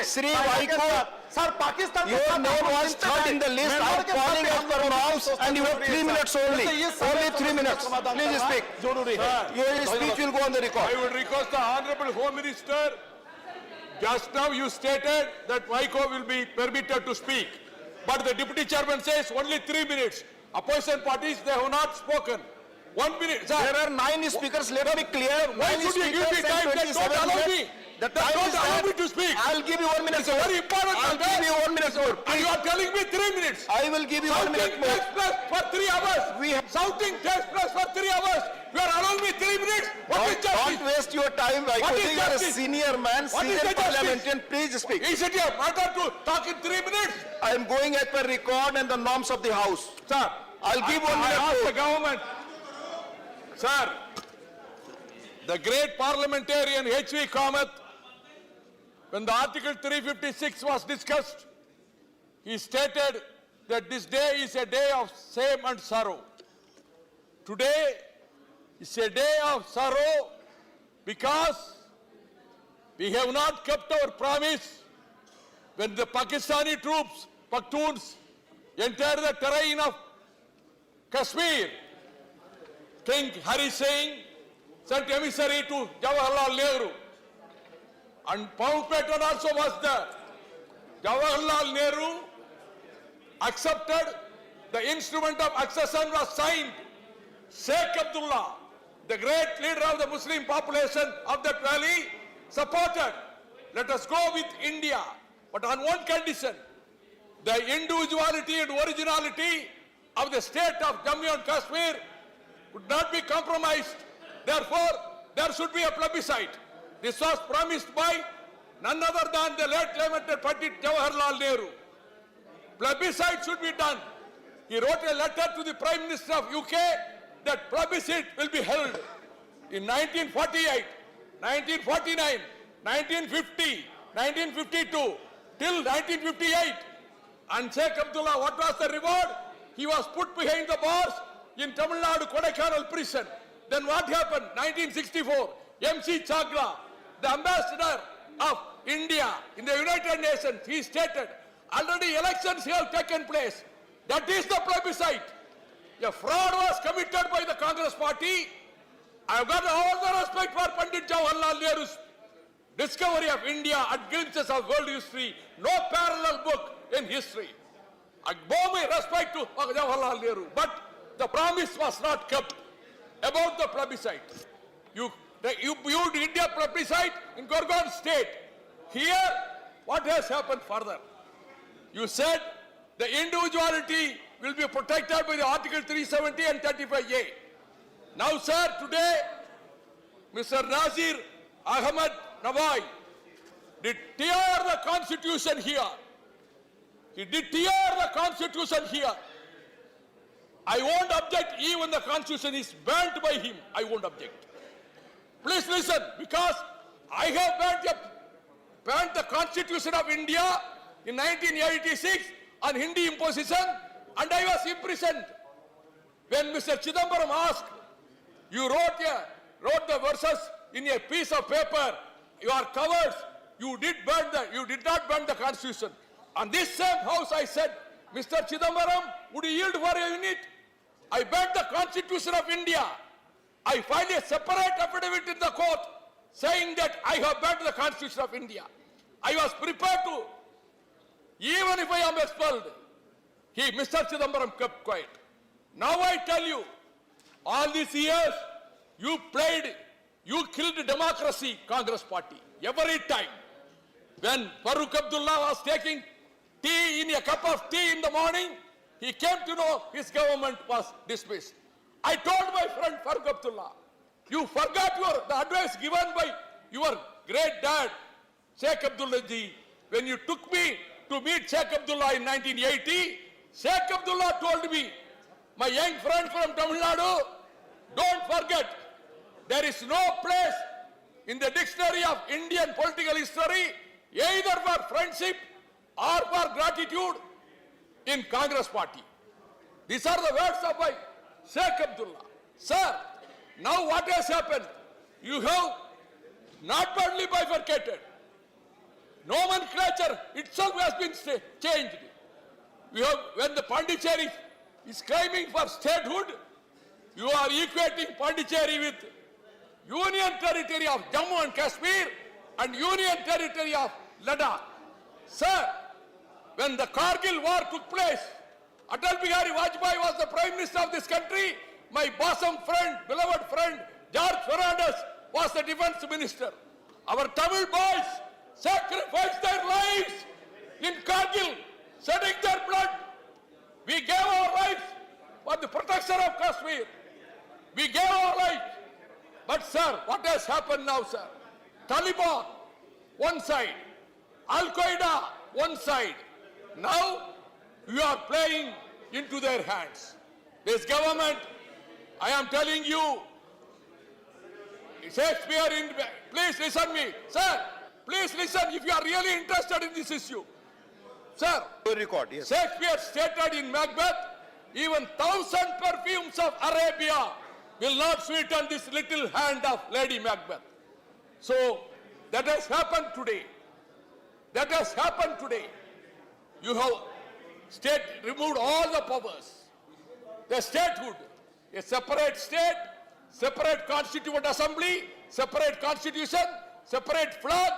Sri Vaiko, Sir, Pakistan. your name was third in the list. I'm calling as per norms, and you have 3 minutes only. Only 3 minutes. Please speak. Your speech will go on the record. I would request the Honorable Home Minister, just now you stated that Vaiko will be permitted to speak. But the Deputy Chairman says only 3 minutes. Opposition parties, they have not spoken. 1 minute, sir. There are 9 speakers. Let me clear. Why 9 should you give me speakers time? and Then don't 27 allow minutes. me. The Then time don't is allow up. me to speak. I'll give you 1 minute. It's a very important I'll matter. give you 1 minute more. And you are telling me 3 minutes. I will give you 1 minute Shouting more. takes place for 3 hours. We have- Shouting takes place for 3 hours. You are allowing me 3 minutes. What is Don't justice? waste your time. I What is think you are a justice? senior man, What is senior the justice? parliamentarian. Please speak. Is it a matter to talk in 3 minutes? I am going as per record and the norms of the house. Sir, I'll give 1 I minute ask more. the government. Sir, the great parliamentarian H.V. Kamath, when the Article 356 was discussed, he stated that this day is a day of shame and sorrow. Today is a day of sorrow because we have not kept our promise when the Pakistani troops, Pakhtuns, entered the terrain of Kashmir. King Hari Singh sent emissary to Jawaharlal Nehru, and Mountbatten also was there. Jawaharlal Nehru accepted, the instrument of accession was signed. Sheikh Abdullah, the great leader of the Muslim population of that valley, supported. Let us go with India, but on one condition: the individuality and originality of the state of Jammu and Kashmir would not be compromised. Therefore, there should be a plebiscite. This was promised by none other than the late lamented Pandit Jawaharlal Nehru. Plebiscite should be done. He wrote a letter to the Prime Minister of UK that plebiscite will be held in 1948, 1949, 1950, 1952, till 1958. And Sheikh Abdullah, what was the reward? He was put behind the bars in Tamil Nadu Kodaikanal prison. Then what happened? 1964, M.C. Chagla, the ambassador of India in the United Nations, he stated, already elections have taken place. That is the plebiscite. A fraud was committed by the Congress party. I have got all the respect for Pandit Jawaharlal Nehru's discovery of India at glimpses of world history. No parallel book in history. I bow my respect to Jawaharlal Nehru. But the promise was not kept about the plebiscite. You viewed India plebiscite in Gorgon state. Here, what has happened further? You said the individuality will be protected by the Article 370 and 35A. Now, sir, today, Mr. Nazir Ahmad Nawai did tear the constitution here. He did tear the constitution here. I won't object even the constitution is burnt by him. I won't object. Please listen, because I have burnt the constitution of India in 1986 on Hindi imposition, and I was imprisoned. When Mr. Chidambaram asked, you wrote the verses in a piece of paper, you are covered, you did not burn the constitution. On this same house I said, Mr. Chidambaram, would you yield for a unit? I burnt the constitution of India. I filed a separate affidavit in the court saying that I have burnt the constitution of India. I was prepared to, even if I am expelled. Mr. Chidambaram kept quiet. Now I tell you, all these years, you killed democracy, Congress party, every time. When Farooq Abdullah was taking tea in a cup of tea in the morning, he came to know his government was dismissed. I told my friend Farooq Abdullah, you forgot the advice given by your great dad, Sheikh Abdullah ji. When you took me to meet Sheikh Abdullah in 1980, Sheikh Abdullah told me, my young friend from Tamil Nadu, don't forget, there is no place in the dictionary of Indian political history either for friendship or for gratitude in Congress party. These are the words of my Sheikh Abdullah. Sir, now what has happened? You have not badly bifurcated. Nomenclature itself has been changed. When the Pondicherry is claiming for statehood, you are equating Pondicherry with Union Territory of Jammu and Kashmir and Union Territory of Ladakh. Sir, when the Kargil war took place, Atal Bihari Vajpayee was the Prime Minister of this country. My bosom friend, beloved friend, George Fernandez was the Defense Minister. Our Tamil boys sacrificed their lives in Kargil, shedding their blood. We gave our lives for the protection of Kashmir. We gave our lives. But sir, what has happened now, sir? Taliban, one side. Al-Qaeda, one side. Now, you are playing into their hands. This government, I am telling you, Shakespeare, please listen me. Sir, please listen if you are really interested in this issue. Sir, Record, yes. Shakespeare stated in Macbeth, even 1,000 perfumes of Arabia will not sweeten this little hand of Lady Macbeth. So, that has happened today. That has happened today. You have removed all the powers. The statehood, a separate state, separate constituent assembly, separate constitution, separate flag,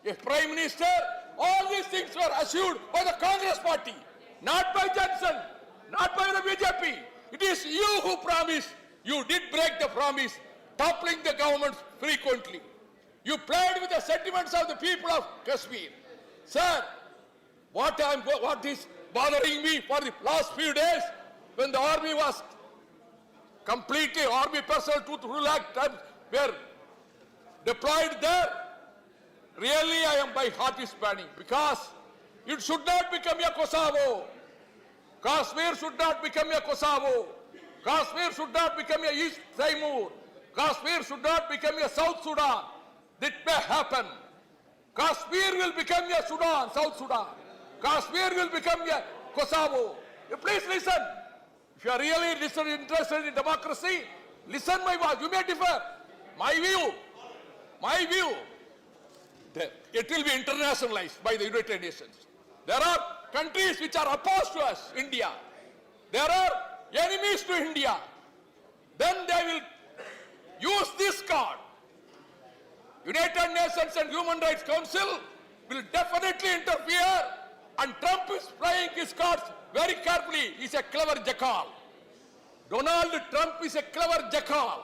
a prime minister, all these things were assured by the Congress party, not by Johnson, not by the BJP. It is you who promised. You did break the promise, toppling the government frequently. You played with the sentiments of the people of Kashmir. Sir, what is bothering me for the last few days, when the army was completely, army personnel 2 lakh were deployed there, really my heart is burning, because it should not become a Kosovo. Kashmir should not become a Kosovo. Kashmir should not become a East Timor. Kashmir should not become a South Sudan. That may happen. Kashmir will become a Sudan, South Sudan. Kashmir will become a Kosovo. Please listen. If you are really interested in democracy, listen my voice. You may differ. My view, it will be internationalized by the United Nations. There are countries which are opposed to us, India. There are enemies to India. Then they will use this card. United Nations and Human Rights Council will definitely interfere, and Trump is playing his cards very carefully. He's a clever jackal. Donald Trump is a clever jackal.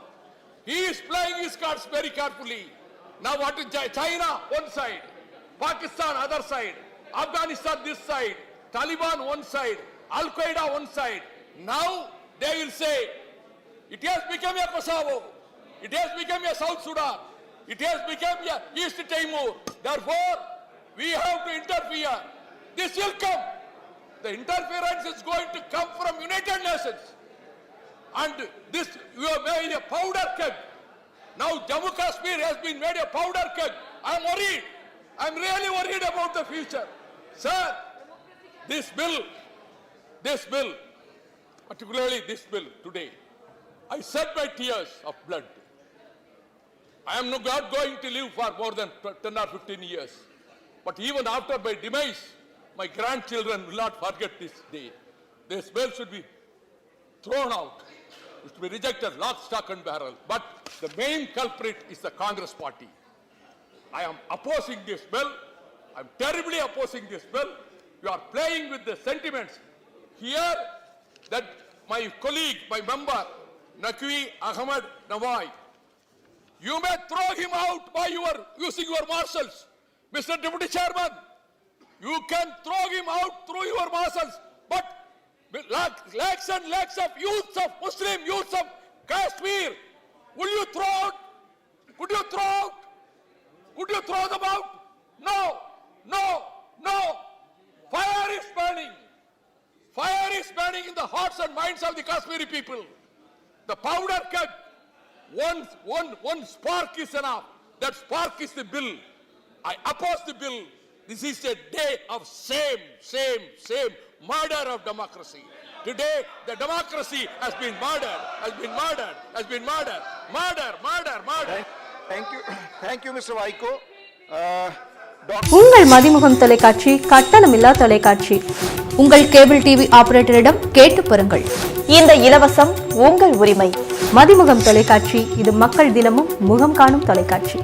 He is playing his cards very carefully. Now what is China? One side. Pakistan other side. Afghanistan this side. Taliban one side. Al-Qaeda one side. Now they will say, it has become a Kosovo. It has become a South Sudan. It has become a East Timor. Therefore, we have to interfere. This will come. The interference is going to come from United Nations. And this, you have made a powder keg. Now Jammu Kashmir has been made a powder keg. I am worried. I am really worried about the future. Sir, this bill, particularly this bill today, I shed my tears of blood. I am not going to live for more than 10 or 15 years. But even after my demise, my grandchildren will not forget this day. This bill should be thrown out. It should be rejected, lock, stock and barrel. But the main culprit is the Congress party. I am opposing this bill. I am terribly opposing this bill. You are playing with the sentiments. Here, that my colleague, my member, Naqvi Ahmed Nawai, you may throw him out by using your marshals. Mr. Deputy Chairman, you can throw him out through your marshals, but lakhs and lakhs of youths, of Muslim youths of Kashmir, will you throw out? Could you throw out? Could you throw them out? No, no, no. Fire is burning. Fire is burning in the hearts and minds of the Kashmiri people. The powder keg, one spark is enough. That spark is the bill. I oppose the bill. This is a day of same murder of democracy. Today, the democracy has been murdered, Murder. Thank you, Mr. Vaiko. உங்கள் மதிமுகம் தொலைக்காட்சி கட்டணமில்லா தொலைக்காட்சி. உங்கள் cable TV ஆபரேட்டரிடம் கேட்டு பெறுங்கள். இந்த இலவசம் உங்கள் உரிமை. மதிமுகம் தொலைக்காட்சி, இது மக்கள் தினமும் முகம் காணும் தொலைக்காட்சி.